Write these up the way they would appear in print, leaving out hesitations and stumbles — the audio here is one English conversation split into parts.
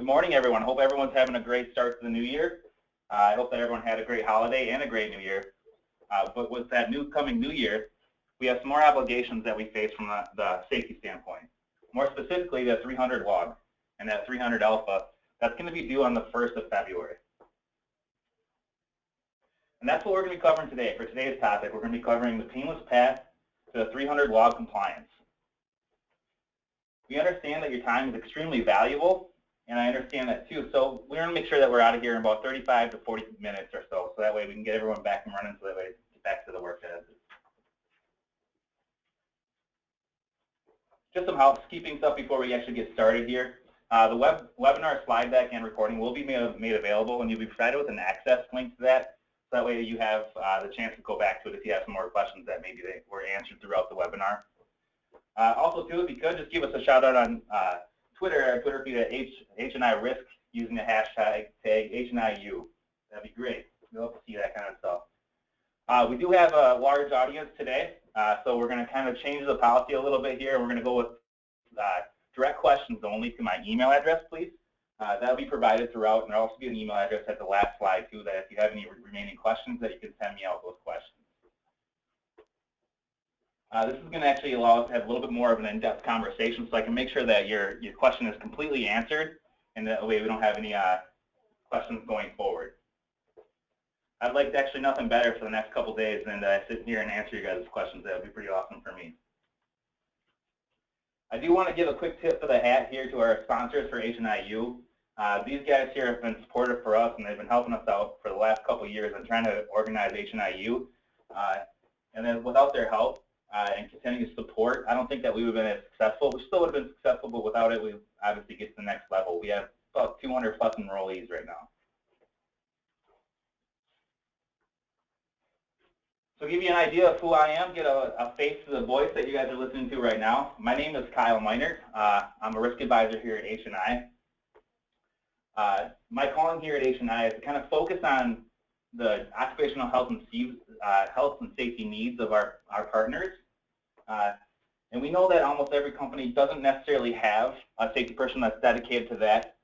morning, everyone. Hope everyone's having a great start to the new year. I hope that everyone had a great holiday and a great new year. But with that coming new year, we have some more obligations that we face from the safety standpoint. More specifically, the 300 log and that 300 alpha, that's going to be due on the 1st of February. And that's what we're going to be covering today. For today's topic, we're going to be covering the painless path to the 300 log compliance. We understand that your time is extremely valuable, and I understand that too. So we're going to make sure that we're out of here in about 35 to 40 minutes or so that way we can get everyone back and running, so that way we get back to the work that is. Just some housekeeping stuff before we actually get started here. The webinar slide deck and recording will be made available, and you'll be provided with an access link to that. So that way you have the chance to go back to it if you have some more questions that maybe they were answered throughout the webinar. Also, too, if you could, just give us a shout out on Twitter, our Twitter feed at HNI Risk using the hashtag HNIU. That'd be great. We'd love to see that kind of stuff. We do have a large audience today, so we're going to kind of change the policy a little bit here. We're going to go with direct questions only to my email address, please. That'll be provided throughout, and there'll also be an email address at the last slide, too, that if you have any remaining questions, that you can send me out those questions. This is going to actually allow us to have a little bit more of an in-depth conversation, so I can make sure that your question is completely answered, and that way we don't have any questions going forward. I'd like actually nothing better for the next couple days than to sit here and answer you guys' questions. That would be pretty awesome for me. I do want to give a quick tip of the hat here to our sponsors for HNIU. These guys here have been supportive for us, and they've been helping us out for the last couple of years in trying to organize HNIU. And then without their help and continuing support, I don't think that we would have been as successful. We still would have been successful, but without it, we obviously get to the next level. We have about 200 plus enrollees right now. So to give you an idea of who I am, get a face to the voice that you guys are listening to right now. My name is Kyle Meinert. I'm a risk advisor here at HNI. My calling here at HNI is to kind of focus on the occupational health and safety needs of our partners. And we know that almost every company doesn't necessarily have a safety person that's dedicated to that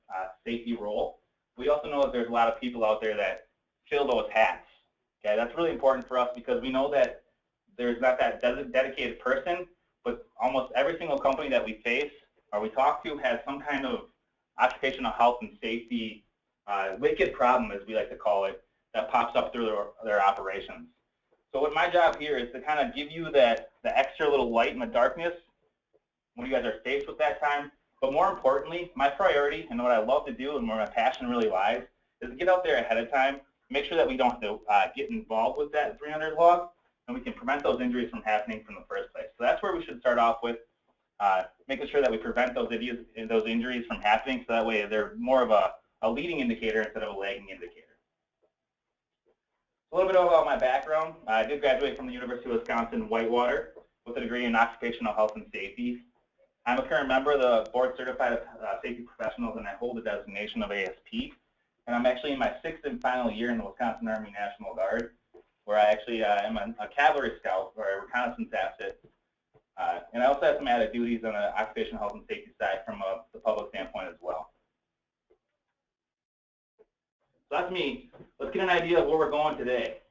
safety role. We also know that there's a lot of people out there that fill those hats. Okay, that's really important for us because we know that there's not that dedicated person, but almost every single company that we face or we talk to has some kind of occupational health and safety wicked problem, as we like to call it, that pops up through their operations. So what my job here is to kind of give you the extra little light in the darkness when you guys are faced with that time. But more importantly, my priority and what I love to do and where my passion really lies is to get out there ahead of time, make sure that we don't have to get involved with that 300 log, and we can prevent those injuries from happening from the first place. So that's where we should start off with, making sure that we prevent those injuries from happening, so that way they're more of a leading indicator instead of a lagging indicator. A little bit about my background. I did graduate from the University of Wisconsin-Whitewater with a degree in occupational health and safety. I'm a current member of the Board Certified Safety Professionals, and I hold the designation of ASP. And I'm actually in my 6th and final year in the Wisconsin Army National Guard, where I actually am a cavalry scout or a reconnaissance asset. And I also have some added duties on the occupational health and safety side from the public standpoint as well. So that's me. Let's get an idea of where we're going today.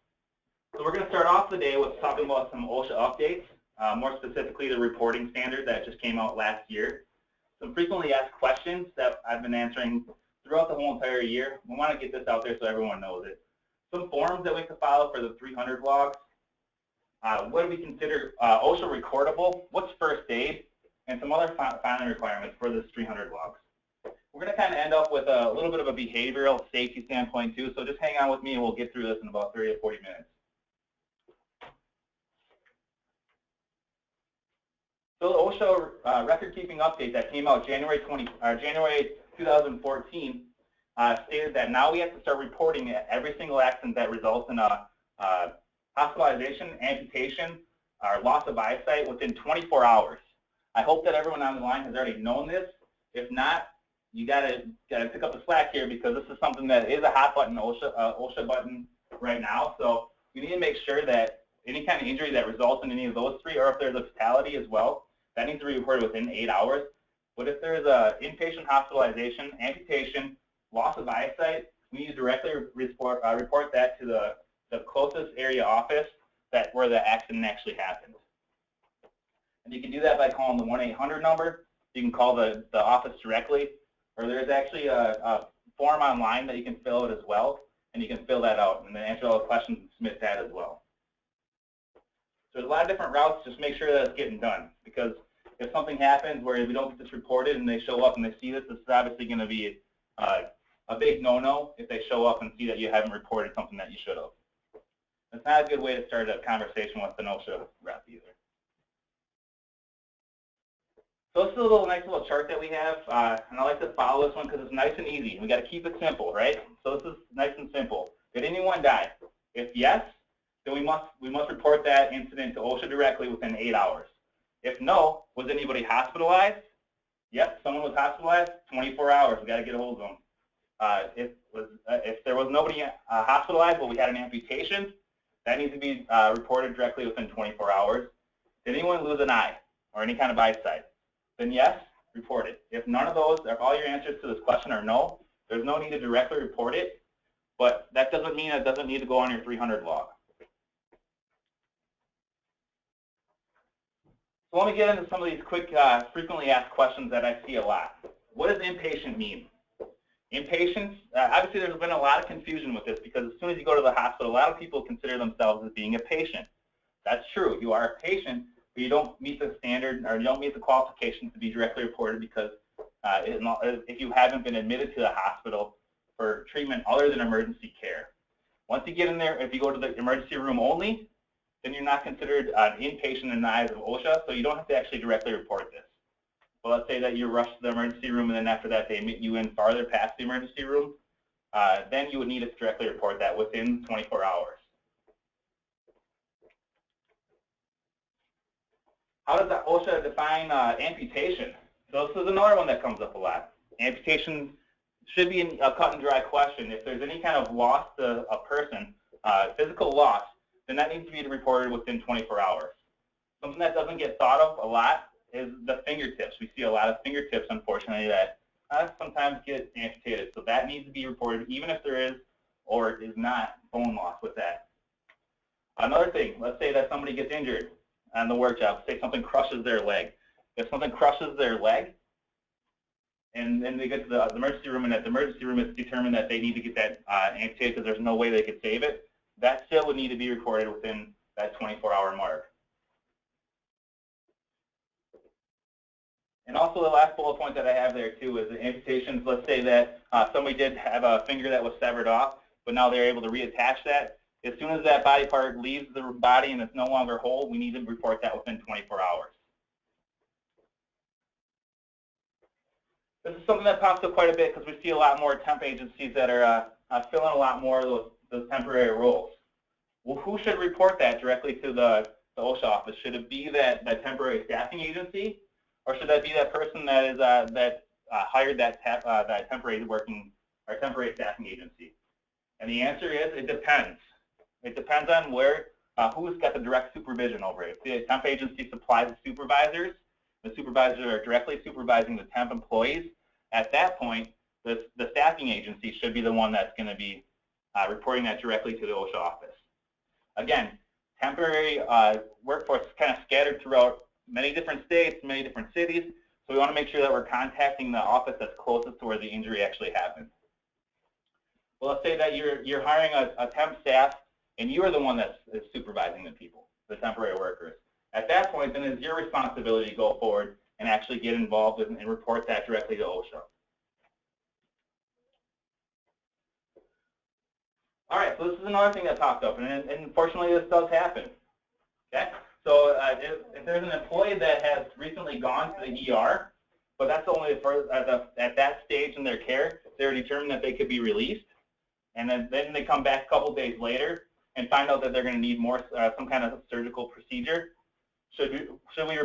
So we're going to start off the day with talking about some OSHA updates, more specifically the reporting standard that just came out last year. Some frequently asked questions that I've been answering throughout the whole entire year. We want to get this out there so everyone knows it. Some forms that we can follow for the 300 logs. What do we consider OSHA recordable? What's first aid? And some other filing requirements for this 300 logs. We're going to kind of end up with a little bit of a behavioral safety standpoint too, so just hang on with me and we'll get through this in about 30 to 40 minutes. So the OSHA record-keeping update that came out January 2014 stated that now we have to start reporting every single accident that results in a hospitalization, amputation, or loss of eyesight within 24 hours. I hope that everyone on the line has already known this. If not, you gotta pick up the slack here because this is something that is a hot button OSHA button right now. So we need to make sure that any kind of injury that results in any of those three, or if there's a fatality as well, that needs to be reported within 8 hours. But if there's a inpatient hospitalization, amputation, loss of eyesight, we need to directly report that to the closest area office where the accident actually happened. And you can do that by calling the 1-800 number. You can call the office directly, or there's actually a form online that you can fill out as well, and you can fill that out and then answer all the questions and submit that as well. So there's a lot of different routes. Just make sure that it's getting done, because if something happens where we don't get this reported and they show up and they see this, this is obviously going to be a big no-no if they show up and see that you haven't reported something that you should have. That's not a good way to start a conversation with an OSHA rep either. So this is a nice little chart that we have, and I like to follow this one because it's nice and easy. We got to keep it simple, right? So this is nice and simple. Did anyone die? If yes, then we must report that incident to OSHA directly within 8 hours. If no, was anybody hospitalized? Yep, someone was hospitalized. 24 hours. We got to get a hold of them. If there was nobody hospitalized, but we had an amputation, that needs to be reported directly within 24 hours. Did anyone lose an eye or any kind of eyesight? Then yes, report it. If none of those, if all your answers to this question are no, there's no need to directly report it, but that doesn't mean it doesn't need to go on your 300 log. So let me get into some of these quick, frequently asked questions that I see a lot. What does inpatient mean? Inpatient, obviously there's been a lot of confusion with this, because as soon as you go to the hospital, a lot of people consider themselves as being a patient. That's true. You are a patient, but you don't meet the standard, or you don't meet the qualifications to be directly reported, because if you haven't been admitted to the hospital for treatment other than emergency care. Once you get in there, if you go to the emergency room only, then you're not considered an inpatient in the eyes of OSHA, so you don't have to actually directly report this. But let's say that you rush to the emergency room, and then after that they admit you in farther past the emergency room, then you would need to directly report that within 24 hours. How does the OSHA define amputation? So this is another one that comes up a lot. Amputation should be a cut and dry question. If there's any kind of loss to a person, physical loss, then that needs to be reported within 24 hours. Something that doesn't get thought of a lot is the fingertips. We see a lot of fingertips, unfortunately, that sometimes get amputated. So that needs to be reported, even if there is or is not bone loss with that. Another thing, let's say that somebody gets injured on the work job. Say something crushes their leg. If something crushes their leg, and then they get to the emergency room, and at the emergency room it's determined that they need to get that amputated because there's no way they could save it, that still would need to be reported within that 24-hour mark. And also the last bullet point that I have there too is the amputations. Let's say that somebody did have a finger that was severed off, but now they're able to reattach that. As soon as that body part leaves the body and it's no longer whole, we need to report that within 24 hours. This is something that pops up quite a bit because we see a lot more temp agencies that are filling a lot more of those temporary roles. Well, who should report that directly to the OSHA office? Should it be that temporary staffing agency, or should that be that person that is hired that temporary temporary staffing agency? And the answer is it depends. It depends on who's got the direct supervision over it. If the temp agency supplies the supervisors are directly supervising the temp employees, at that point, the staffing agency should be the one that's going to be reporting that directly to the OSHA office. Again, temporary workforce is kind of scattered throughout many different states, many different cities, so we want to make sure that we're contacting the office that's closest to where the injury actually happened. Well, let's say that you're hiring a temp staff, and you are the one that's supervising the people, the temporary workers. At that point, then it's your responsibility to go forward and actually get involved and report that directly to OSHA. All right, so this is another thing that popped up, and unfortunately this does happen. Okay, so if there's an employee that has recently gone to the ER, but that's only at that stage in their care, they're determined that they could be released, and then they come back a couple days later and find out that they're going to need more some kind of surgical procedure. Should we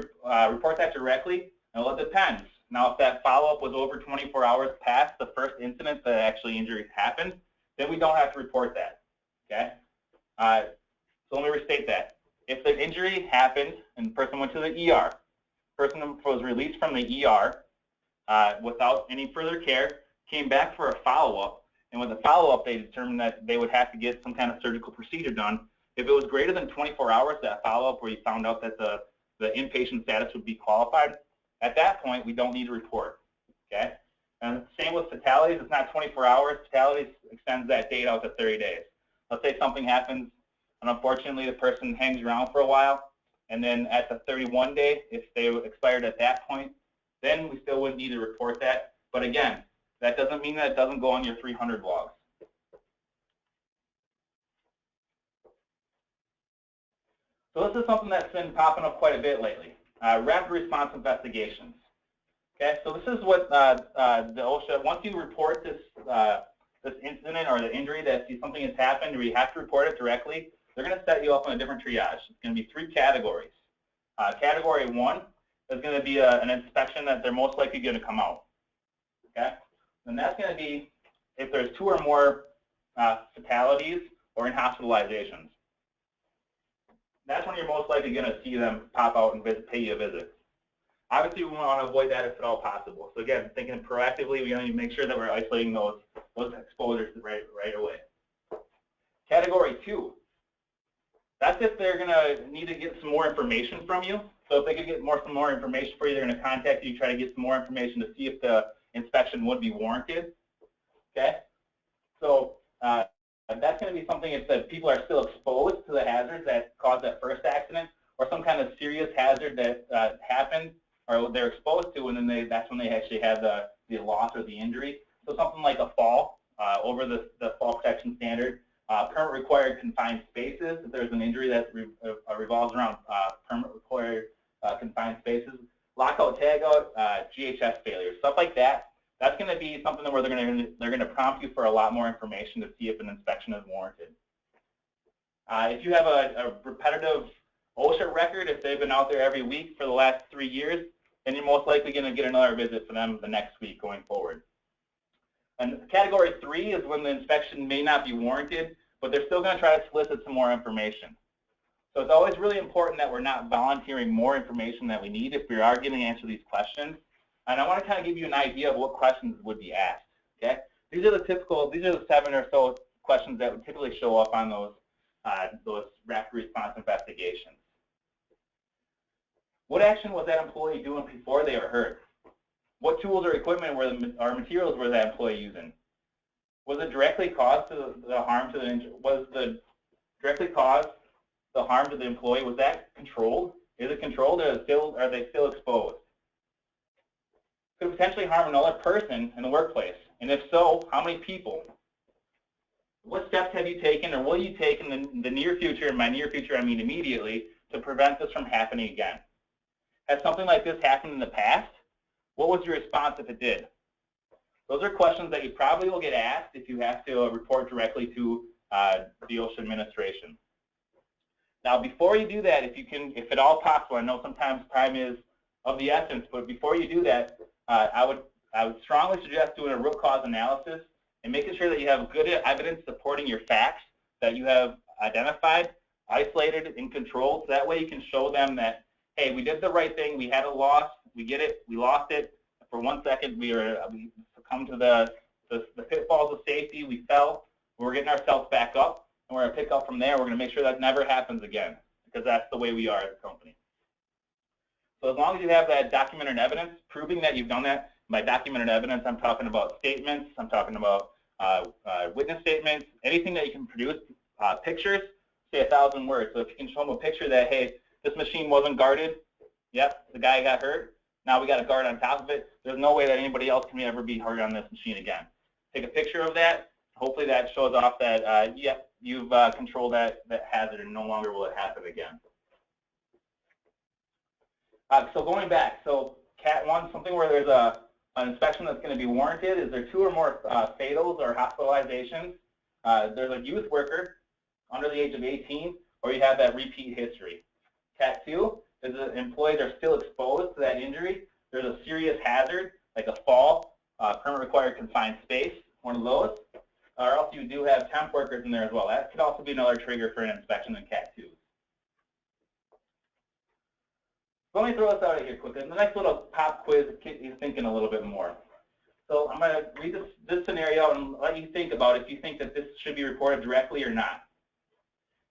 report that directly? Well, it depends. Now, if that follow-up was over 24 hours past the first incident that actually injury happened, then we don't have to report that. Okay? So let me restate that. If the injury happened and the person went to the ER, person was released from the ER, without any further care, came back for a follow-up, and with the follow-up they determined that they would have to get some kind of surgical procedure done. If it was greater than 24 hours, that follow-up where you found out that the inpatient status would be qualified, at that point we don't need to report. Okay? And same with fatalities. It's not 24 hours. Fatalities extends that date out to 30 days. Let's say something happens, and unfortunately the person hangs around for a while, and then at the 31 day, if they expired at that point, then we still wouldn't need to report that. But again, that doesn't mean that it doesn't go on your 300 logs. So this is something that's been popping up quite a bit lately. Rapid response investigations. Okay, so this is what the OSHA, once you report this incident or the injury that something has happened or you have to report it directly, they're going to set you up on a different triage. It's going to be 3 categories. Category 1 is going to be an inspection that they're most likely going to come out. Okay, and that's going to be if there's 2 or more fatalities or in hospitalizations. That's when you're most likely going to see them pop out and pay you a visit. Obviously, we want to avoid that if at all possible. So again, thinking proactively, we need to make sure that we're isolating those exposures right away. Category 2. That's if they're going to need to get some more information from you. So if they can get some more information for you, they're going to contact you, try to get some more information to see if the inspection would be warranted. Okay? So that's going to be something if the people are still exposed to the hazards that caused that first accident, or some kind of serious hazard that happened or they're exposed to, and then that's when they actually have the loss or the injury. So something like a fall over the fall protection standard, permit required confined spaces, if there's an injury that revolves around permit required confined spaces, lockout, tagout, GHS failure, stuff like that. That's going to be something where they're going to prompt you for a lot more information to see if an inspection is warranted. If you have a repetitive OSHA record, if they've been out there every week for the last 3 years, then you're most likely going to get another visit for them the next week going forward. And category 3 is when the inspection may not be warranted, but they're still going to try to solicit some more information. So it's always really important that we're not volunteering more information that we need if we are going to answer these questions. And I want to kind of give you an idea of what questions would be asked. Okay, these are the 7 or so questions that would typically show up on those rapid response investigations. What action was that employee doing before they were hurt? What tools or equipment or materials were that employee using? Was it directly caused to the harm to the injury? Was the directly caused the harm to the employee? Was that controlled? Is it controlled, or are they still exposed? Could potentially harm another person in the workplace, and if so, how many people? What steps have you taken, or will you take in the near future? In my near future, I mean immediately, to prevent this from happening again. Has something like this happened in the past? What was your response if it did? Those are questions that you probably will get asked if you have to report directly to the OSHA administration. Now, before you do that, if at all possible, I know sometimes time is of the essence, but before you do that, I would strongly suggest doing a root cause analysis and making sure that you have good evidence supporting your facts that you have identified, isolated, and controlled. So that way you can show them that, hey, we did the right thing, we had a loss, we get it, we lost it. For 1 second, we succumbed to the pitfalls of safety, we fell, we're getting ourselves back up, and we're going to pick up from there. We're going to make sure that never happens again, because that's the way we are as a company. So as long as you have that documented evidence proving that you've done that, by documented evidence, I'm talking about statements, I'm talking about witness statements, anything that you can produce, pictures, say 1,000 words. So if you can show them a picture that, hey, this machine wasn't guarded, yep, the guy got hurt, now we got a guard on top of it, there's no way that anybody else can ever be hurt on this machine again. Take a picture of that, hopefully that shows off that, yep, you've controlled that hazard and no longer will it happen again. So going back, so Cat 1, something where there's an inspection that's going to be warranted. Is there 2 or more fatals or hospitalizations? There's a youth worker under the age of 18, or you have that repeat history. Cat 2 is that employees are still exposed to that injury. There's a serious hazard, like a fall, permit required confined space, one of those. Or else you do have temp workers in there as well. That could also be another trigger for an inspection in Cat 2. So let me throw this out here quickly. The next little pop quiz is thinking a little bit more. So I'm going to read this scenario and let you think about if you think that this should be reported directly or not.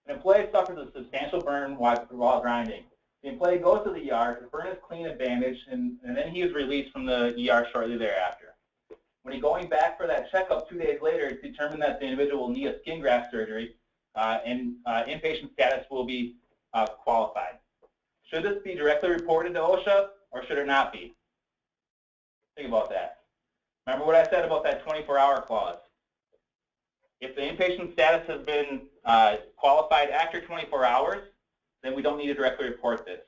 An employee suffers a substantial burn while grinding. The employee goes to the ER, his burn is clean and bandaged, and then he is released from the ER shortly thereafter. When he's going back for that checkup 2 days later, it's determined that the individual will need a skin graft surgery, and inpatient status will be qualified. Should this be directly reported to OSHA, or should it not be? Think about that. Remember what I said about that 24-hour clause. If the inpatient status has been qualified after 24 hours, then we don't need to directly report this.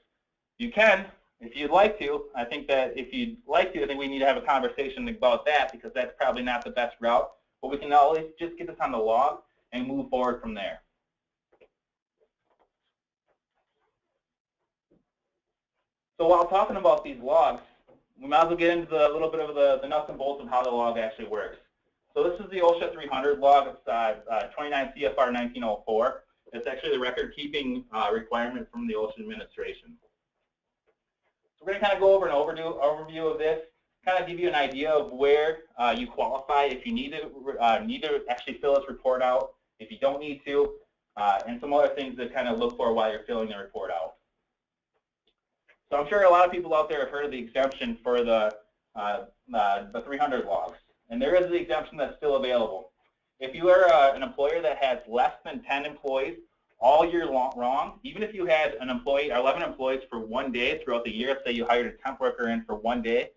You can, if you'd like to. I think that if you'd like to, I think we need to have a conversation about that, because that's probably not the best route. But we can always just get this on the log and move forward from there. So while talking about these logs, we might as well get into a little bit of the nuts and bolts of how the log actually works. So this is the OSHA 300 log. It's 29 CFR 1904. It's actually the record-keeping requirement from the OSHA administration. So we're going to kind of go over an overview of this, kind of give you an idea of where you qualify, if you need to actually fill this report out, if you don't need to, and some other things to kind of look for while you're filling the report out. So I'm sure a lot of people out there have heard of the exemption for the 300 logs. And there is the exemption that's still available. If you are an employer that has less than 10 employees all year long, even if you had an employee, 11 employees for 1 day throughout the year, say you hired a temp worker in for 1 day,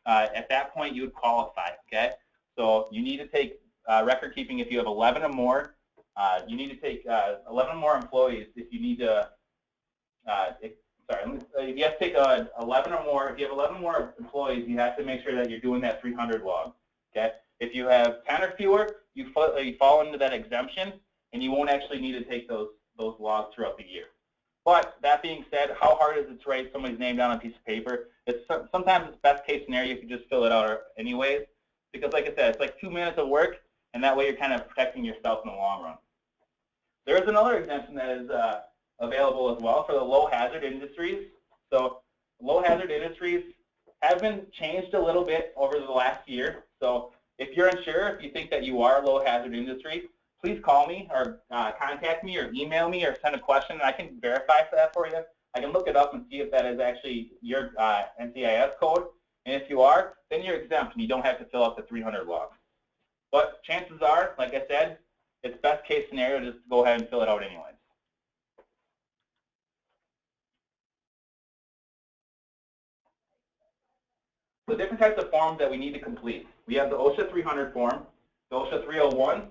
at that point you would qualify, okay? So you need to take record keeping if you have 11 or more. You need to take 11 more employees if you need to, if you have to take 11 or more, if you have 11 more employees, you have to make sure that you're doing that 300 log. Okay. If you have 10 or fewer, you fall into that exemption, and you won't actually need to take those logs throughout the year. But that being said, how hard is it to write somebody's name down on a piece of paper? Sometimes it's best case scenario if you just fill it out anyways, because like I said, it's like 2 minutes of work, and that way you're kind of protecting yourself in the long run. There is another exemption that is available as well for the low hazard industries. So low hazard industries have been changed a little bit over the last year. So if you're unsure, if you think that you are a low hazard industry, please call me or contact me or email me or send a question, and I can verify that for you. I can look it up and see if that is actually your NCIS code. And if you are, then you're exempt and you don't have to fill out the 300 logs. But chances are, like I said, it's best case scenario just to go ahead and fill it out anyways. The different types of forms that we need to complete. We have the OSHA 300 form, the OSHA 301,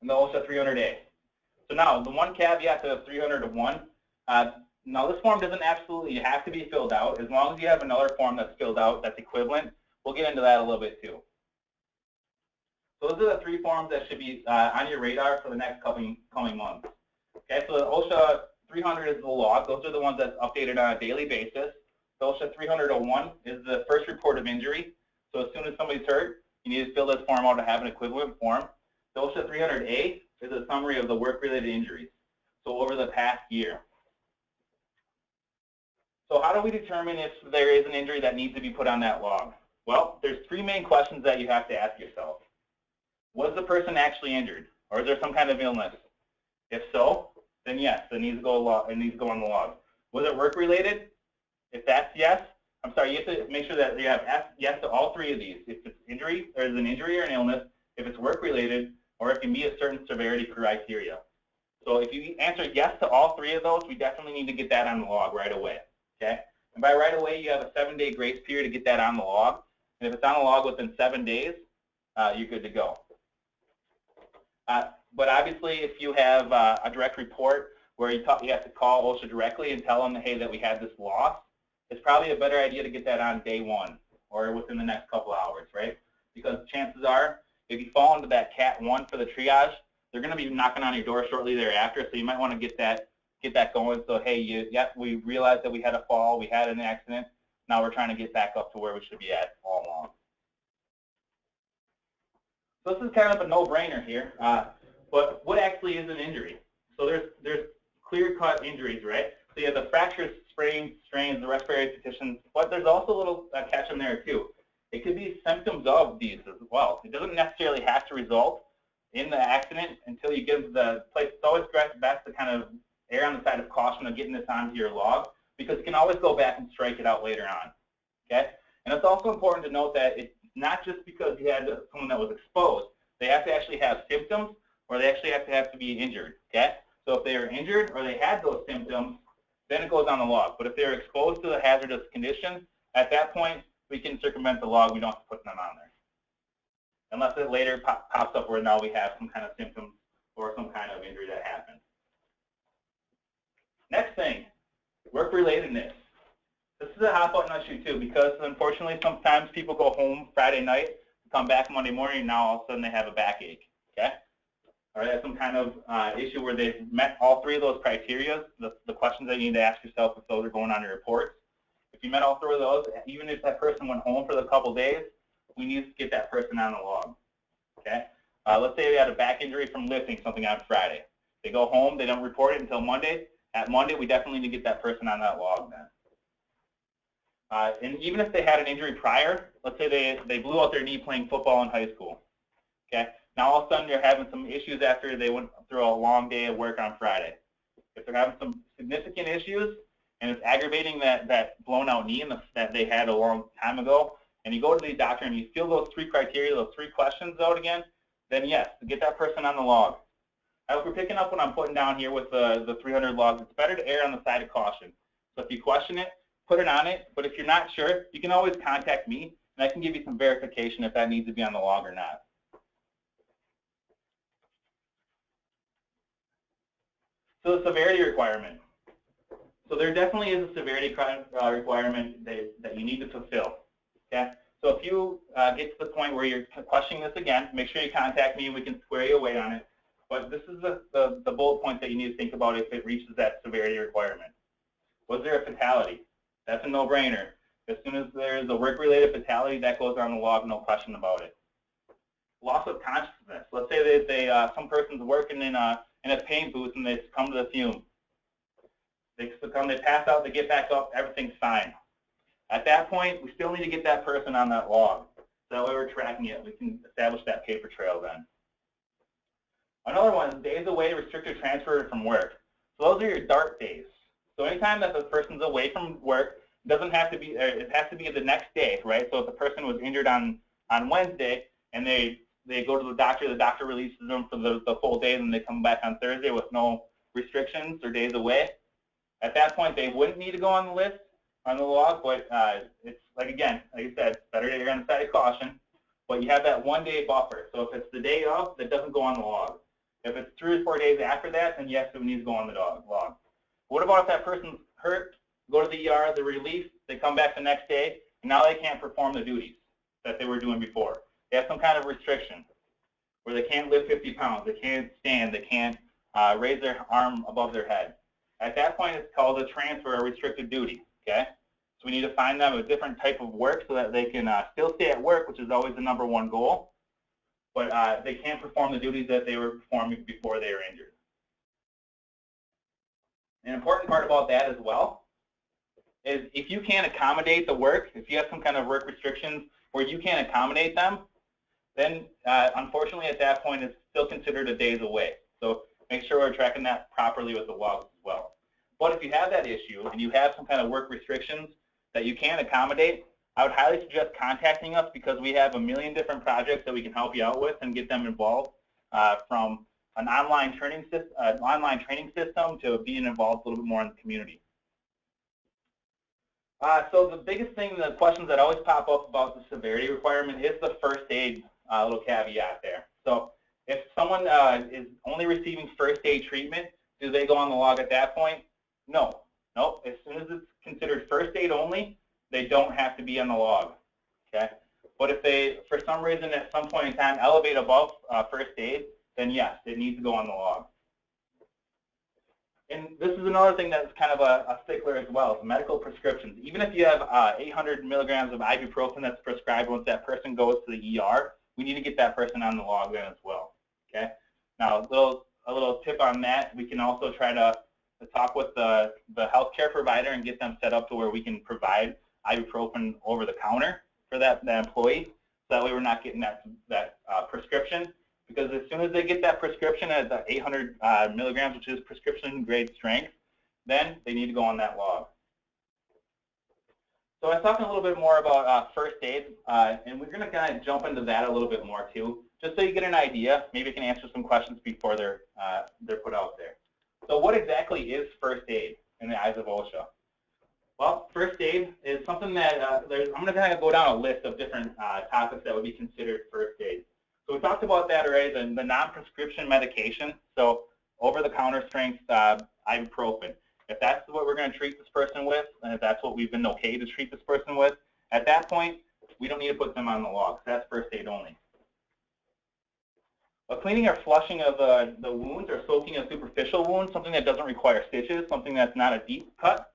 and the OSHA 300A. So now, the one caveat to 301, now this form doesn't absolutely have to be filled out. As long as you have another form that's filled out that's equivalent, we'll get into that a little bit too. So those are the 3 forms that should be on your radar for the next coming months. Okay, so the OSHA 300 is the log. Those are the ones that's updated on a daily basis. The OSHA 301 is the first report of injury. So as soon as somebody's hurt, you need to fill this form out to have an equivalent form. The OSHA 300A is a summary of the work-related injuries, so over the past year. So how do we determine if there is an injury that needs to be put on that log? Well, there's 3 main questions that you have to ask yourself. Was the person actually injured, or is there some kind of illness? If so, then yes, it needs to go on the log. Was it work-related? If that's yes, I'm sorry, you have to make sure that you have yes to all 3 of these. If it's injury, or is an injury or an illness, if it's work-related, or if you meet a certain severity criteria. So if you answer yes to all 3 of those, we definitely need to get that on the log right away. Okay? And by right away, you have a 7-day grace period to get that on the log. And if it's on the log within 7 days, you're good to go. But obviously, if you have a direct report where you have to call OSHA directly and tell them, hey, that we had this loss, it's probably a better idea to get that on day 1 or within the next couple hours, right? Because chances are, if you fall into that Cat 1 for the triage, they're going to be knocking on your door shortly thereafter, so you might want to get that going. So, hey, we realized that we had a fall, we had an accident, now we're trying to get back up to where we should be at all along. So this is kind of a no-brainer here, but what actually is an injury? So there's clear-cut injuries, right? So you have the fractures sprains, strains, the respiratory petitions, but there's also a little catch in there too. It could be symptoms of these as well. It doesn't necessarily have to result in the accident until you give the place. It's always best to kind of err on the side of caution of getting this onto your log, because you can always go back and strike it out later on. Okay? And it's also important to note that it's not just because you had someone that was exposed. They have to actually have symptoms, or they actually have to be injured. Okay? So if they are injured or they had those symptoms, then it goes on the log. But if they're exposed to the hazardous condition, at that point, we can circumvent the log. We don't have to put them on there. Unless it later pops up where now we have some kind of symptoms or some kind of injury that happened. Next thing, work-relatedness. This is a hot button issue too, because unfortunately sometimes people go home Friday night, come back Monday morning, and now all of a sudden they have a backache. Okay? Or they have some kind of issue where they've met all three of those criteria, the questions that you need to ask yourself if those are going on your reports. If you met all three of those, even if that person went home for the couple days, we need to get that person on the log. Okay? Let's say they had a back injury from lifting something on Friday. They go home, they don't report it until Monday. At Monday, we definitely need to get that person on that log then. And even if they had an injury prior, let's say they blew out their knee playing football in high school. Okay? Now all of a sudden they're having some issues after they went through a long day of work on Friday. If they're having some significant issues and it's aggravating that blown out knee that they had a long time ago, and you go to the doctor and you fill those three criteria, those three questions out again, then yes, get that person on the log. I hope you're picking up what I'm putting down here with the 300 logs. It's better to err on the side of caution. So if you question it, put it on it. But if you're not sure, you can always contact me, and I can give you some verification if that needs to be on the log or not. So the severity requirement. So there definitely is a severity requirement that you need to fulfill. Okay? So if you get to the point where you're questioning this again, make sure you contact me and we can square you away on it. But this is the bullet point that you need to think about if it reaches that severity requirement. Was there a fatality? That's a no-brainer. As soon as there's a work-related fatality, that goes on the log, no question about it. Loss of consciousness. Let's say that some person's working in a paint booth and they succumb to the fume. They pass out, they get back up, everything's fine. At that point, we still need to get that person on that log. So that way we're tracking it. We can establish that paper trail then. Another one is days away, restricted transfer from work. So those are your DART days. So anytime that the person's away from work, it has to be the next day, right? So if the person was injured on Wednesday and they go to the doctor releases them for the full day, and they come back on Thursday with no restrictions or days away. At that point, they wouldn't need to go on the list, on the log, but it's like I said, it's better to err on the side of caution. But you have that 1 day buffer. So if it's the day of, that doesn't go on the log. If it's 3 or 4 days after that, then yes, it needs to go on the log. What about if that person's hurt, go to the ER, they're released, they come back the next day, and now they can't perform the duties that they were doing before? They have some kind of restriction where they can't lift 50 pounds, they can't stand, they can't raise their arm above their head. At that point, it's called a transfer or restricted duty. Okay? So we need to find them a different type of work so that they can still stay at work, which is always the #1 goal, but they can't perform the duties that they were performing before they were injured. An important part about that as well is if you can't accommodate the work, if you have some kind of work restrictions where you can't accommodate them, then unfortunately at that point it's still considered a days away. So make sure we're tracking that properly with the logs as well. But if you have that issue and you have some kind of work restrictions that you can't accommodate, I would highly suggest contacting us, because we have a million different projects that we can help you out with and get them involved, from an online training system to being involved a little bit more in the community. So the biggest thing, the questions that always pop up about the severity requirement is the first aid little caveat there. So if someone is only receiving first aid treatment, do they go on the log at that point? No. Nope. As soon as it's considered first aid only, they don't have to be on the log. Okay? But if they, for some reason, at some point in time, elevate above first aid, then yes, it needs to go on the log. And this is another thing that's kind of a stickler as well, medical prescriptions. Even if you have 800 milligrams of ibuprofen that's prescribed once that person goes to the ER, we need to get that person on the log then as well. Okay? Now, a little tip on that, we can also try to to talk with the healthcare provider and get them set up to where we can provide ibuprofen over the counter for that employee. So that way we're not getting that prescription, because as soon as they get that prescription at the 800 milligrams, which is prescription grade strength, then they need to go on that log. So I'm talking a little bit more about first aid, and we're going to kind of jump into that a little bit more too, just so you get an idea. Maybe you can answer some questions before they're put out there. So what exactly is first aid in the eyes of OSHA? Well, first aid is something that I'm going to kind of go down a list of different topics that would be considered first aid. So we talked about that already, the non-prescription medication, so over-the-counter strength ibuprofen. If that's what we're going to treat this person with, and if that's what we've been okay to treat this person with, at that point, we don't need to put them on the log. That's first aid only. But cleaning or flushing of the wounds or soaking a superficial wound, something that doesn't require stitches, something that's not a deep cut,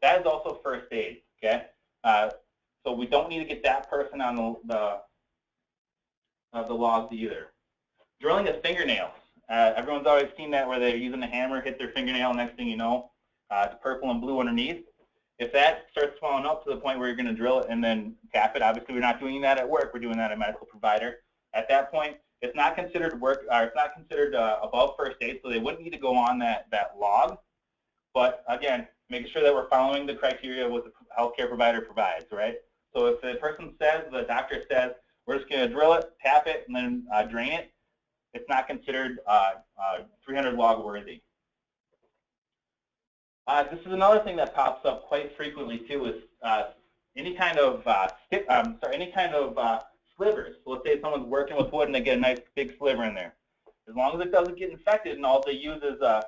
that is also first aid. Okay, so we don't need to get that person on the logs either. Drilling of fingernails. Everyone's always seen that where they're using a hammer, hit their fingernail, next thing you know, it's purple and blue underneath. If that starts swelling up to the point where you're going to drill it and then cap it, obviously we're not doing that at work, we're doing that at a medical provider. At that point, it's not considered work, or it's not considered above first aid, so they wouldn't need to go on that log. But again, making sure that we're following the criteria of what the healthcare provider provides, right? So if the person says, the doctor says, we're just going to drill it, tap it, and then drain it, it's not considered 300 log worthy. This is another thing that pops up quite frequently too, is any kind of slivers. So let's say someone's working with wood and they get a nice big sliver in there. As long as it doesn't get infected and all they use is a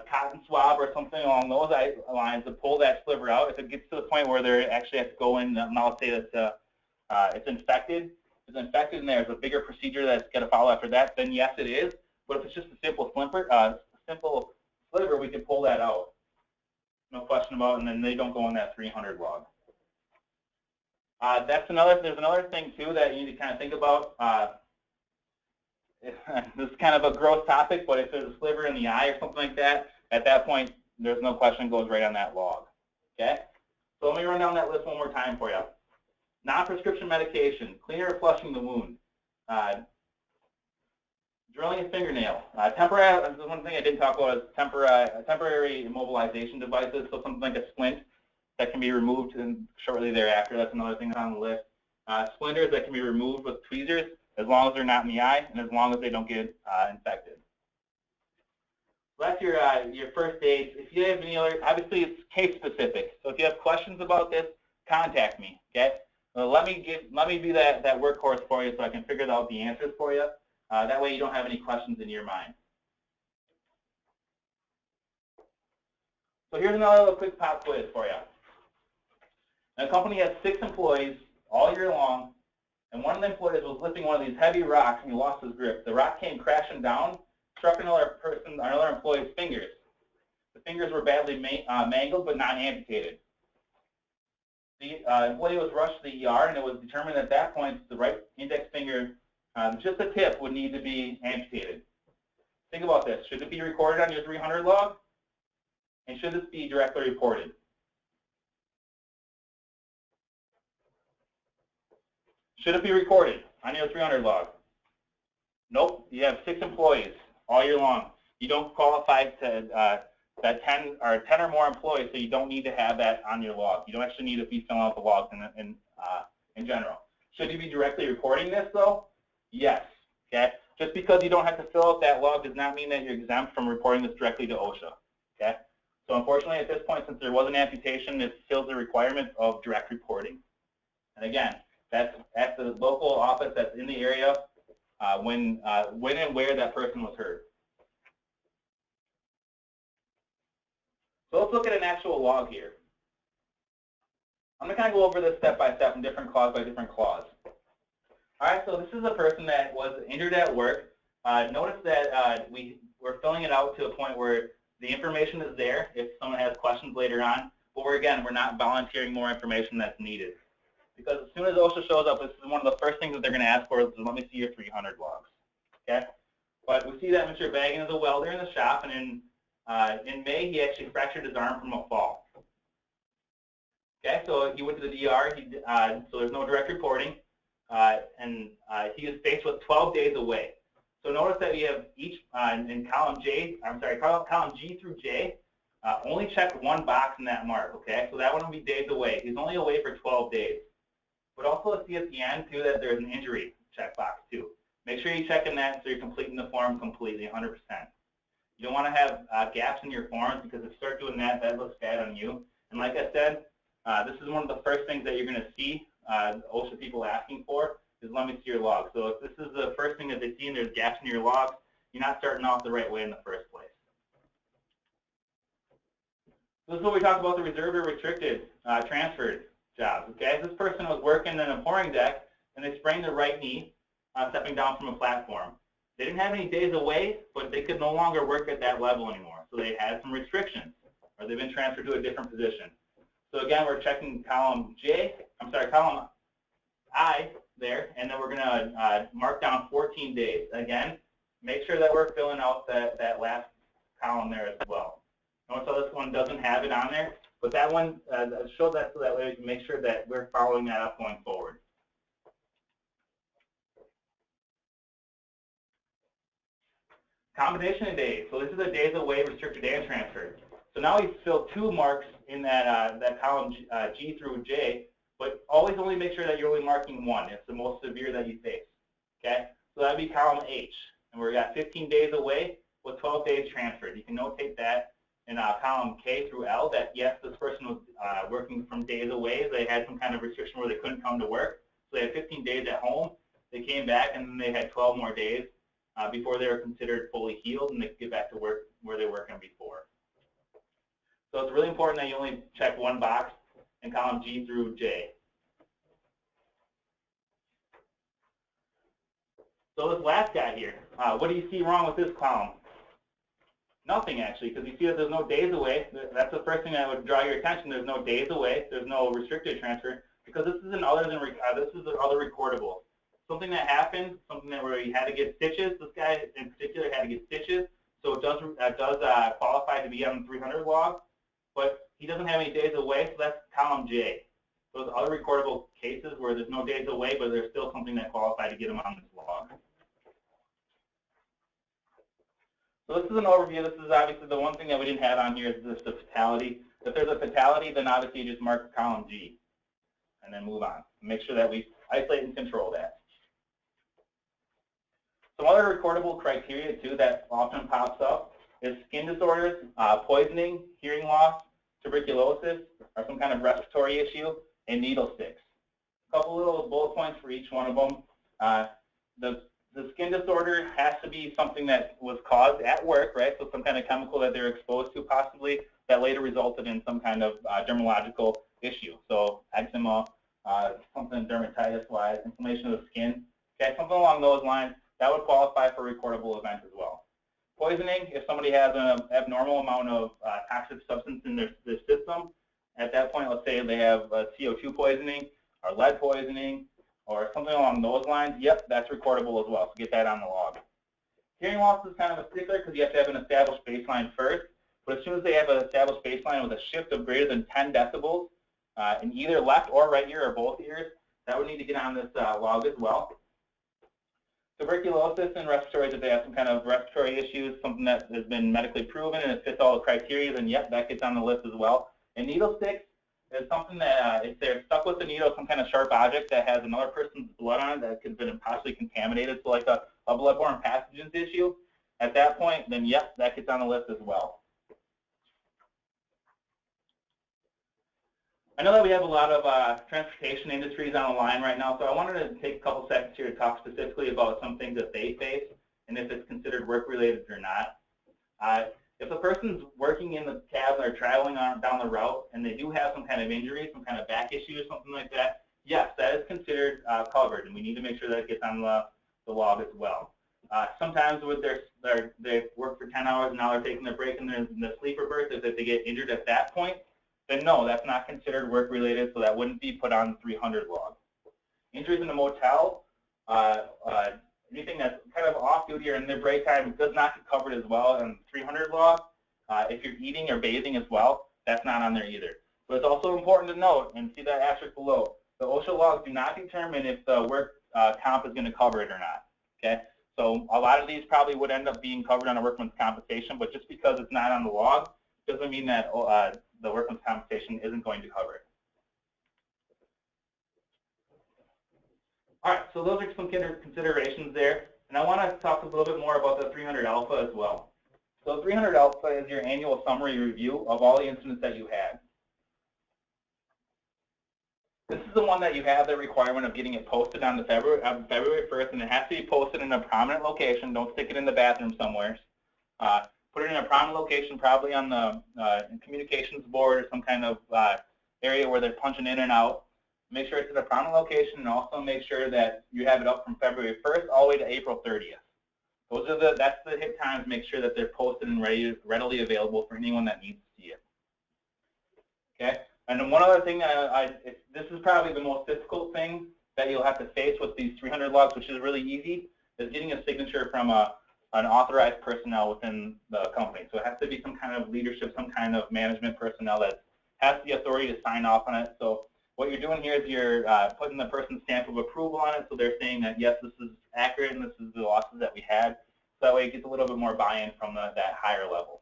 cotton swab or something along those lines to pull that sliver out, if it gets to the point where they actually have to go in, and I'll say that it's infected and there's a bigger procedure that's got to follow after that, then yes, it is. But if it's just a simple sliver, we can pull that out. No question about it, and then they don't go on that 300 log. There's another thing too that you need to kind of think about. This is kind of a gross topic, but if there's a sliver in the eye or something like that, at that point, there's no question, it goes right on that log. Okay? So let me run down that list one more time for you. Non-prescription medication, cleaning or flushing the wound, drilling a fingernail. One thing I didn't talk about is temporary immobilization devices, so something like a splint that can be removed shortly thereafter. That's another thing on the list. Splinters that can be removed with tweezers, as long as they're not in the eye and as long as they don't get infected. So that's your first aid. If you have any other, obviously it's case specific. So if you have questions about this, contact me. Okay. Let me be that workhorse for you so I can figure out the answers for you. That way you don't have any questions in your mind. So here's another little quick pop quiz for you. A company has 6 employees all year long, and one of the employees was lifting one of these heavy rocks and he lost his grip. The rock came crashing down, struck another employee's fingers. The fingers were badly mangled but not amputated. The employee was rushed to the ER, and it was determined at that point the right index finger, just the tip, would need to be amputated. Think about this. Should it be recorded on your 300 log? And should this be directly reported? Should it be recorded on your 300 log? Nope. You have 6 employees all year long. You don't qualify to that 10 or more employees, so you don't need to have that on your log. You don't actually need to be filling out the logs in general. Should you be directly reporting this though? Yes. Okay. Just because you don't have to fill out that log does not mean that you're exempt from reporting this directly to OSHA. Okay. So unfortunately, at this point, since there was an amputation, it fills the requirement of direct reporting. And again, that's at the local office that's in the area when and where that person was hurt. So let's look at an actual log here. I'm going to kind of go over this step by step and different clause by different clause. All right, so this is a person that was injured at work. Notice that we're filling it out to a point where the information is there if someone has questions later on, but we're not volunteering more information that's needed. Because as soon as OSHA shows up, this is one of the first things that they're going to ask for is, let me see your 300 logs. Okay? But we see that Mr. Baggin is a welder in the shop, and in In May, he actually fractured his arm from a fall. Okay, so he went to the ER. So there's no direct reporting, and he was faced with 12 days away. So notice that we have each in column column G through J. Only check one box in that mark. Okay, so that one will be days away. He's only away for 12 days. But also see at the end too that there's an injury checkbox too. Make sure you check in that so you're completing the form completely, 100%. You don't want to have gaps in your forms, because if you start doing that, that looks bad on you. And like I said, this is one of the first things that you're going to see OSHA people asking for is let me see your log. So if this is the first thing that they see and there's gaps in your logs, you're not starting off the right way in the first place. So this is what we talked about, the reserved or restricted transferred jobs. Okay, this person was working in a pouring deck and they sprained their right knee stepping down from a platform. They didn't have any days away, but they could no longer work at that level anymore. So they had some restrictions, or they've been transferred to a different position. So again, we're checking column I there, and then we're going to mark down 14 days. Again, make sure that we're filling out that last column there as well. Notice how this one doesn't have it on there, but that one show that so that way we can make sure that we're following that up going forward. Combination of days. So this is the days away, restricted, and transferred. So now we fill 2 marks in that column G through J, but always only make sure that you're only marking 1. It's the most severe that you face. Okay? So that would be column H. And we've got 15 days away with 12 days transferred. You can notate that in column K through L that, yes, this person was working from days away. They had some kind of restriction where they couldn't come to work. So they had 15 days at home. They came back, and then they had 12 more days before they were considered fully healed, and they could get back to work where they were working before. So it's really important that you only check 1 box in column G through J. So this last guy here, what do you see wrong with this column? Nothing, actually, because you see that there's no days away. That's the first thing that would draw your attention. There's no days away. There's no restricted transfer, because this is other recordables. Something that happened, something that where he had to get stitches. This guy in particular had to get stitches, so it does qualify to be on the 300 log, but he doesn't have any days away, so that's column J. Those other recordable cases where there's no days away, but there's still something that qualifies to get him on this log. So this is an overview. This is obviously the one thing that we didn't have on here is just the fatality. If there's a fatality, then obviously you just mark column G and then move on. Make sure that we isolate and control that. Some other recordable criteria, too, that often pops up is skin disorders, poisoning, hearing loss, tuberculosis, or some kind of respiratory issue, and needle sticks. A couple little bullet points for each one of them. The skin disorder has to be something that was caused at work, right? So some kind of chemical that they're exposed to possibly that later resulted in some kind of dermatological issue. So eczema, something dermatitis-wise, inflammation of the skin. Okay, something along those lines. That would qualify for a recordable event as well. Poisoning, if somebody has an abnormal amount of toxic substance in their system, at that point, let's say they have CO2 poisoning or lead poisoning or something along those lines, yep, that's recordable as well, so get that on the log. Hearing loss is kind of a stickler because you have to have an established baseline first, but as soon as they have an established baseline with a shift of greater than 10 decibels in either left or right ear or both ears, that would need to get on this log as well. Tuberculosis and respiratory, if they have some kind of respiratory issues, something that has been medically proven and it fits all the criteria, then yep, that gets on the list as well. And needle sticks is something that if they're stuck with a needle, some kind of sharp object that has another person's blood on it that could have been possibly contaminated, so like a bloodborne pathogens issue, at that point, then yep, that gets on the list as well. I know that we have a lot of transportation industries on the line right now, so I wanted to take a couple seconds here to talk specifically about some things that they face and if it's considered work-related or not. If a person's working in the cab or traveling down the route and they do have some kind of injury, some kind of back issue or something like that, yes, that is considered covered, and we need to make sure that it gets on the log as well. Sometimes with they work for 10 hours and now they're taking their break in the sleeper berth, if they get injured at that point, then no, that's not considered work-related, so that wouldn't be put on the 300 log. Injuries in a motel, anything that's kind of off-duty or in their break time does not get covered as well on the 300 log. If you're eating or bathing as well, that's not on there either. But it's also important to note, and see that asterisk below, the OSHA logs do not determine if the work comp is going to cover it or not. Okay, so a lot of these probably would end up being covered on a workman's compensation, but just because it's not on the log doesn't mean that the workman's compensation isn't going to cover it. All right, so those are some considerations there, and I want to talk a little bit more about the 300 Alpha as well. So 300 Alpha is your annual summary review of all the incidents that you had. This is the one that you have the requirement of getting it posted on the February 1st, and it has to be posted in a prominent location. Don't stick it in the bathroom somewhere. Put it in a prominent location, probably on the communications board or some kind of area where they're punching in and out. Make sure it's at a prominent location, and also make sure that you have it up from February 1st all the way to April 30th. That's the hit times. Make sure that they're posted and readily available for anyone that needs to see it. Okay. And then one other thing, this is probably the most difficult thing that you'll have to face with these 300 logs, which is really easy, is getting a signature from an authorized personnel within the company. So it has to be some kind of leadership, some kind of management personnel that has the authority to sign off on it. So what you're doing here is you're putting the person's stamp of approval on it, so they're saying that, yes, this is accurate and this is the losses that we had. So that way it gets a little bit more buy-in from that higher level.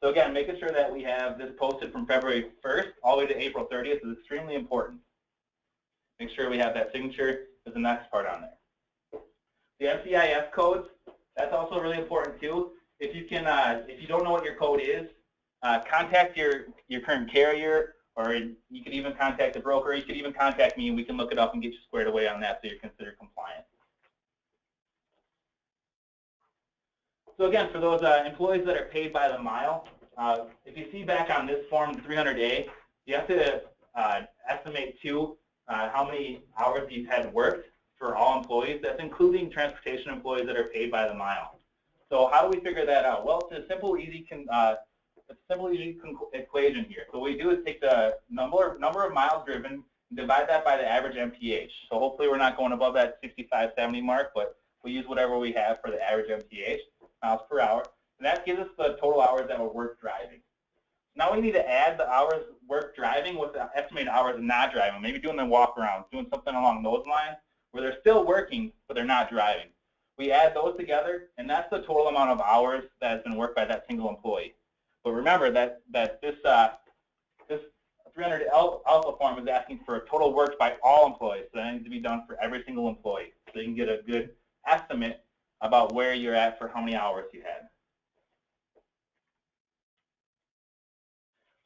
So again, making sure that we have this posted from February 1st all the way to April 30th is extremely important. Make sure we have that signature is the next part on there. The NCIS codes, that's also really important too. If you can, if you don't know what your code is, contact your current carrier, or you could even contact the broker. You could even contact me, and we can look it up and get you squared away on that so you're considered compliant. So again, for those employees that are paid by the mile, if you see back on this form 300A, you have to estimate too how many hours you've had worked for all employees. That's including transportation employees that are paid by the mile. So how do we figure that out? Well, it's a simple, easy equation here. So what we do is take the number of miles driven and divide that by the average MPH. So hopefully we're not going above that 65, 70 mark, but we use whatever we have for the average MPH, miles per hour. And that gives us the total hours that were worked driving. Now we need to add the hours worked driving with the estimated hours not driving, maybe doing the walk around, doing something along those lines where they're still working, but they're not driving. We add those together, and that's the total amount of hours that has been worked by that single employee. But remember that this 300 Alpha form is asking for a total worked by all employees, so that needs to be done for every single employee, so you can get a good estimate about where you're at for how many hours you had.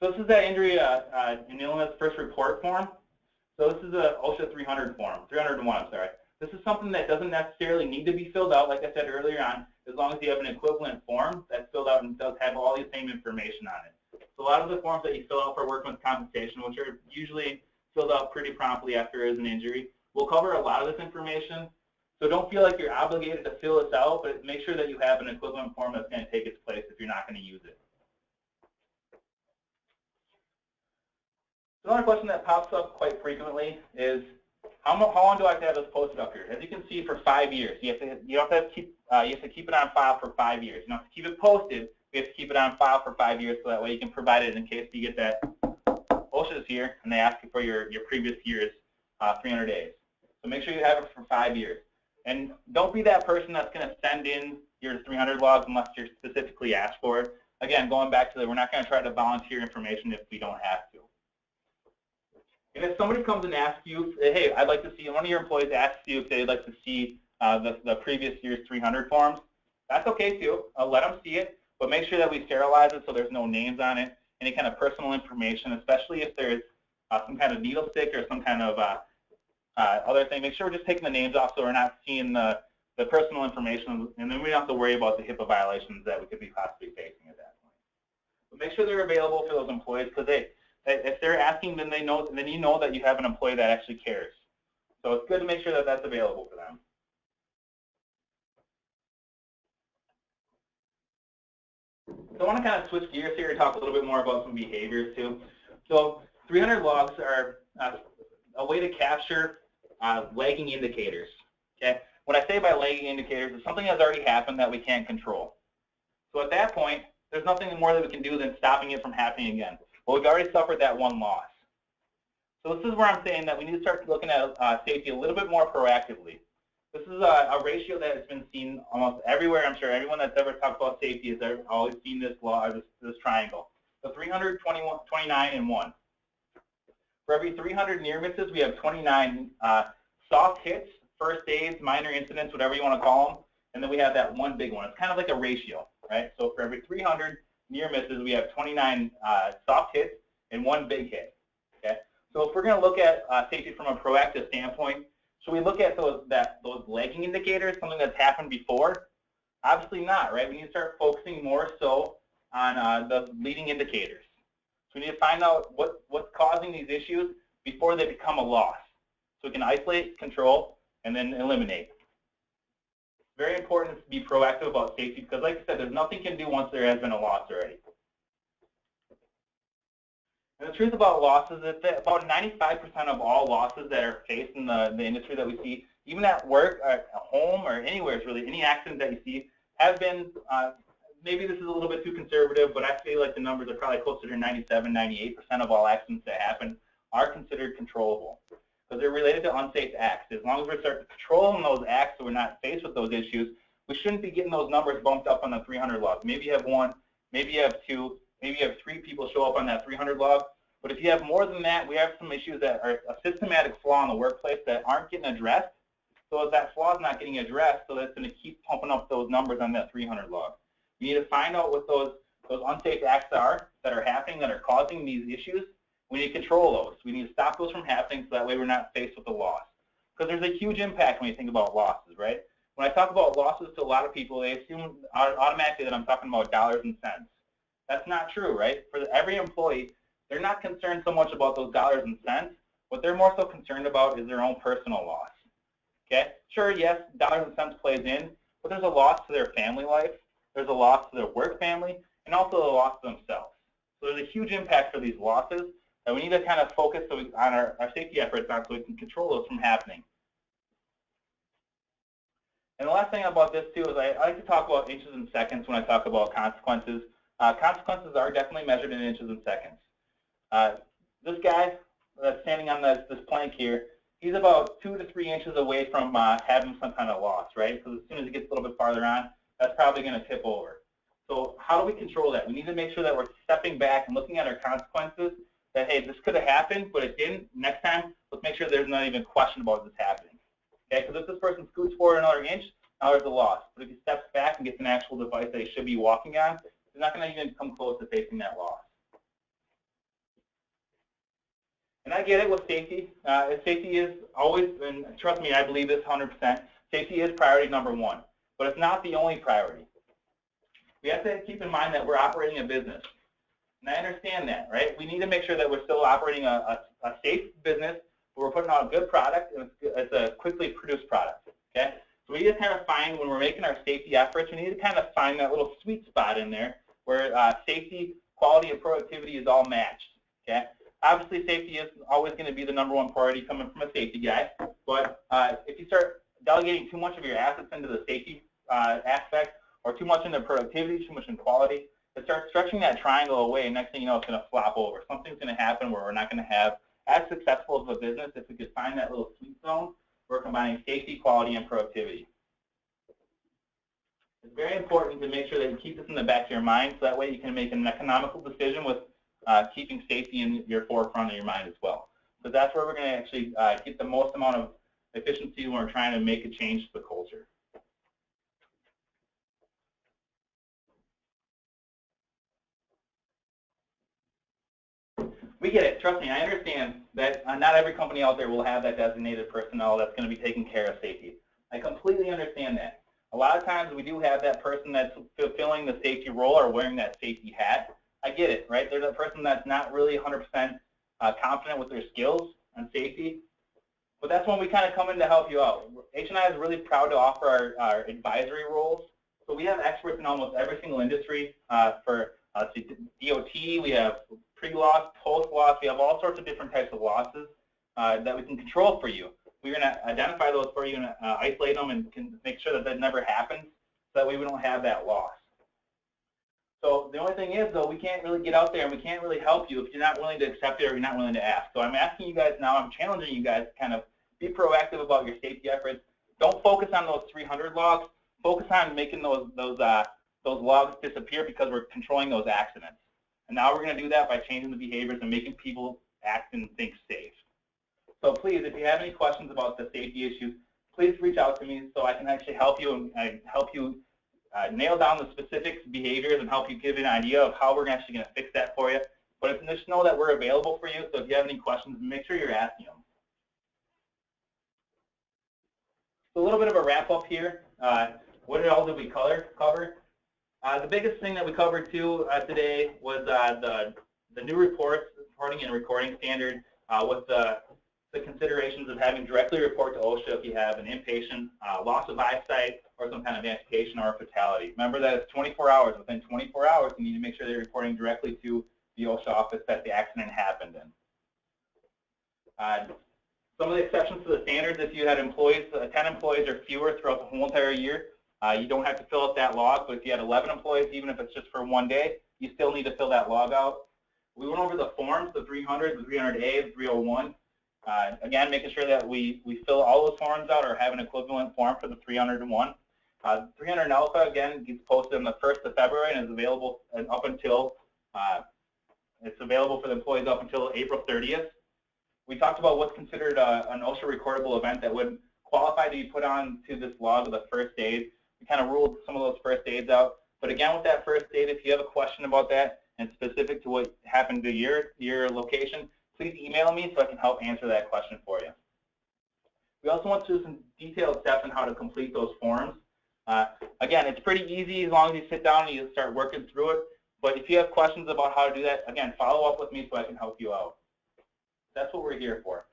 So this is that injury and illness first report form. So this is a OSHA 300 form, 301, I'm sorry. This is something that doesn't necessarily need to be filled out, like I said earlier on, as long as you have an equivalent form that's filled out and does have all the same information on it. So a lot of the forms that you fill out for workman's compensation, which are usually filled out pretty promptly after there is an injury, will cover a lot of this information. So don't feel like you're obligated to fill this out, but make sure that you have an equivalent form that's going to take its place if you're not going to use it. Another question that pops up quite frequently is, how long do I have to have this posted up here? As you can see, for 5 years. You have to keep it on file for 5 years. You don't have to keep it posted. You have to keep it on file for 5 years, so that way you can provide it in case you get that OSHA's here and they ask you for your previous year's 300 days. So make sure you have it for 5 years. And don't be that person that's going to send in your 300 logs unless you're specifically asked for it. Again, going back to we're not going to try to volunteer information if we don't have to. And if somebody comes and asks you, hey, I'd like to see, one of your employees asks you if they'd like to see the previous year's 300 forms, that's okay too. Let them see it, but make sure that we sterilize it so there's no names on it, any kind of personal information, especially if there's some kind of needle stick or some kind of other thing. Make sure we're just taking the names off so we're not seeing the personal information, and then we don't have to worry about the HIPAA violations that we could be possibly facing at that point. But make sure they're available for those employees, because if they're asking, then you know that you have an employee that actually cares. So it's good to make sure that that's available for them. So I want to kind of switch gears here and talk a little bit more about some behaviors too. So 300 logs are a way to capture lagging indicators. Okay. What I say by lagging indicators is something that's already happened that we can't control. So at that point, there's nothing more that we can do than stopping it from happening again. Well, we've already suffered that one loss. So this is where I'm saying that we need to start looking at safety a little bit more proactively. This is a ratio that has been seen almost everywhere. I'm sure everyone that's ever talked about safety has always seen this law, or this triangle. So 321, 29, and 1. For every 300 near misses, we have 29 soft hits, first aids, minor incidents, whatever you want to call them, and then we have that one big one. It's kind of like a ratio, right? So for every 300 near misses, we have 29 soft hits and one big hit. Okay. So if we're going to look at safety from a proactive standpoint, should we look at those lagging indicators, something that's happened before? Obviously not, right? We need to start focusing more so on the leading indicators. So we need to find out what's causing these issues before they become a loss. So we can isolate, control, and then eliminate. Very important to be proactive about safety because, like I said, there's nothing you can do once there has been a loss already. And the truth about losses is that about 95% of all losses that are faced in the industry that we see, even at work, at home, or anywhere, really, any accidents that you see have been, maybe this is a little bit too conservative, but I feel like the numbers are probably closer to 97, 98% of all accidents that happen are considered controllable because they're related to unsafe acts. As long as we start controlling those acts so we're not faced with those issues, we shouldn't be getting those numbers bumped up on the 300 log. Maybe you have one, maybe you have two, maybe you have three people show up on that 300 log. But if you have more than that, we have some issues that are a systematic flaw in the workplace that aren't getting addressed. So if that flaw is not getting addressed, so that's going to keep pumping up those numbers on that 300 log. You need to find out what those unsafe acts are that are happening that are causing these issues. We need to control those. We need to stop those from happening so that way we're not faced with a loss. Because there's a huge impact when you think about losses, right? When I talk about losses to a lot of people, they assume automatically that I'm talking about dollars and cents. That's not true, right? For every employee, they're not concerned so much about those dollars and cents. What they're more so concerned about is their own personal loss. Okay? Sure, yes, dollars and cents plays in, but there's a loss to their family life, there's a loss to their work family, and also a loss to themselves. So there's a huge impact for these losses that we need to kind of focus on our safety efforts on so we can control those from happening. And the last thing about this too is I like to talk about inches and seconds when I talk about consequences. Consequences are definitely measured in inches and seconds. This guy that's standing on this plank here, he's about 2 to 3 inches away from having some kind of loss, right? Because as soon as he gets a little bit farther on, that's probably going to tip over. So how do we control that? We need to make sure that we're stepping back and looking at our consequences, that, hey, this could have happened, but it didn't. Next time, let's make sure there's not even a question about this happening. Okay, because if this person scoots forward another inch, now there's a loss. But if he steps back and gets an actual device that he should be walking on, he's not going to even come close to facing that loss. And I get it with safety. Safety is always, and trust me, I believe this 100%, safety is priority number one. But it's not the only priority. We have to keep in mind that we're operating a business. And I understand that, right? We need to make sure that we're still operating a safe business, but we're putting out a good product, and it's a quickly produced product, okay? So we need to kind of find, when we're making our safety efforts, we need to kind of find that little sweet spot in there where safety, quality, and productivity is all matched, okay? Obviously, safety is always going to be the #1 priority coming from a safety guy, but if you start delegating too much of your assets into the safety aspect, or too much into productivity, too much in quality, it starts stretching that triangle away, and next thing you know, it's going to flop over. Something's going to happen where we're not going to have as successful of a business if we could find that little sweet zone where we're combining safety, quality, and productivity. It's very important to make sure that you keep this in the back of your mind, so that way you can make an economical decision with keeping safety in your forefront of your mind as well. So that's where we're going to actually get the most amount of efficiency when we're trying to make a change to the culture. We get it. Trust me, I understand that not every company out there will have that designated personnel that's going to be taking care of safety. I completely understand that. A lot of times we do have that person that's fulfilling the safety role or wearing that safety hat. I get it, right? There's a person that's not really 100% confident with their skills on safety. But that's when we kind of come in to help you out. HNI is really proud to offer our advisory roles. So we have experts in almost every single industry for DOT, we have pre-loss, post-loss, we have all sorts of different types of losses that we can control for you. We're going to identify those for you and isolate them and can make sure that that never happens so that way we don't have that loss. So the only thing is, though, we can't really get out there and we can't really help you if you're not willing to accept it or you're not willing to ask. So I'm asking you guys now, I'm challenging you guys to kind of be proactive about your safety efforts. Don't focus on those 300 logs. Focus on making those logs disappear because we're controlling those accidents. And now we're going to do that by changing the behaviors and making people act and think safe. So please, if you have any questions about the safety issues, please reach out to me so I can actually help you and help you nail down the specific behaviors and help you give an idea of how we're actually going to fix that for you. But just know that we're available for you, so if you have any questions, make sure you're asking them. So a little bit of a wrap up here. What all did we cover? The biggest thing that we covered too today was the new reporting and recording standard with the considerations of having directly report to OSHA if you have an inpatient, loss of eyesight, or some kind of amputation or a fatality. Remember that it's 24 hours. Within 24 hours, you need to make sure they're reporting directly to the OSHA office that the accident happened in. Some of the exceptions to the standards, if you had employees, 10 employees or fewer throughout the whole entire year, you don't have to fill out that log, but if you had 11 employees, even if it's just for one day, you still need to fill that log out. We went over the forms, the 300, the 300A, the 301. Again, making sure that we fill all those forms out or have an equivalent form for the 301. 300 Alpha, again, gets posted on the 1st of February and is available up until, it's available for the employees up until April 30th. We talked about what's considered an OSHA recordable event that would qualify to be put on to this log of the first aid. We kind of ruled some of those first aids out. But again, with that first aid, if you have a question about that and specific to what happened to your location, please email me so I can help answer that question for you. We also went through some detailed steps on how to complete those forms. Again, it's pretty easy as long as you sit down and you start working through it. But if you have questions about how to do that, again, follow up with me so I can help you out. That's what we're here for.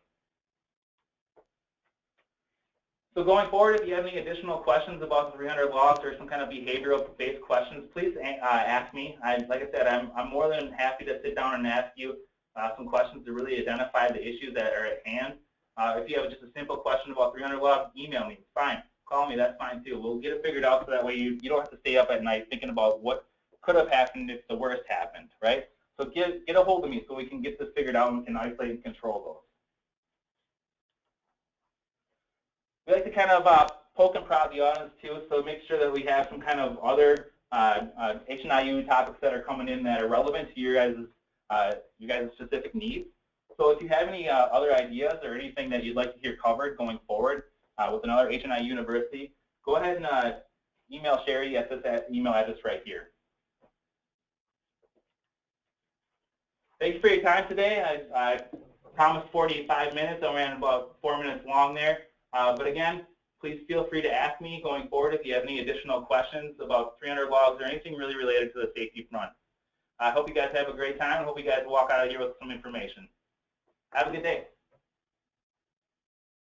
So going forward, if you have any additional questions about the 300 logs or some kind of behavioral-based questions, please ask me. Like I said, I'm more than happy to sit down and ask you some questions to really identify the issues that are at hand. If you have just a simple question about 300 logs, email me. It's fine. Call me. That's fine too. We'll get it figured out so that way you don't have to stay up at night thinking about what could have happened if the worst happened, right? So get a hold of me so we can get this figured out and we can isolate and control those. We like to kind of poke and prod the audience too, so make sure that we have some kind of other HNIU topics that are coming in that are relevant to your guys' specific needs. So if you have any other ideas or anything that you'd like to hear covered going forward with another HNI university, go ahead and email Sherry at this email address right here. Thanks for your time today. I promised 45 minutes. I ran about 4 minutes long there. But again, please feel free to ask me going forward if you have any additional questions about 300 logs or anything really related to the safety front. I hope you guys have a great time and hope you guys walk out of here with some information. Have a good day.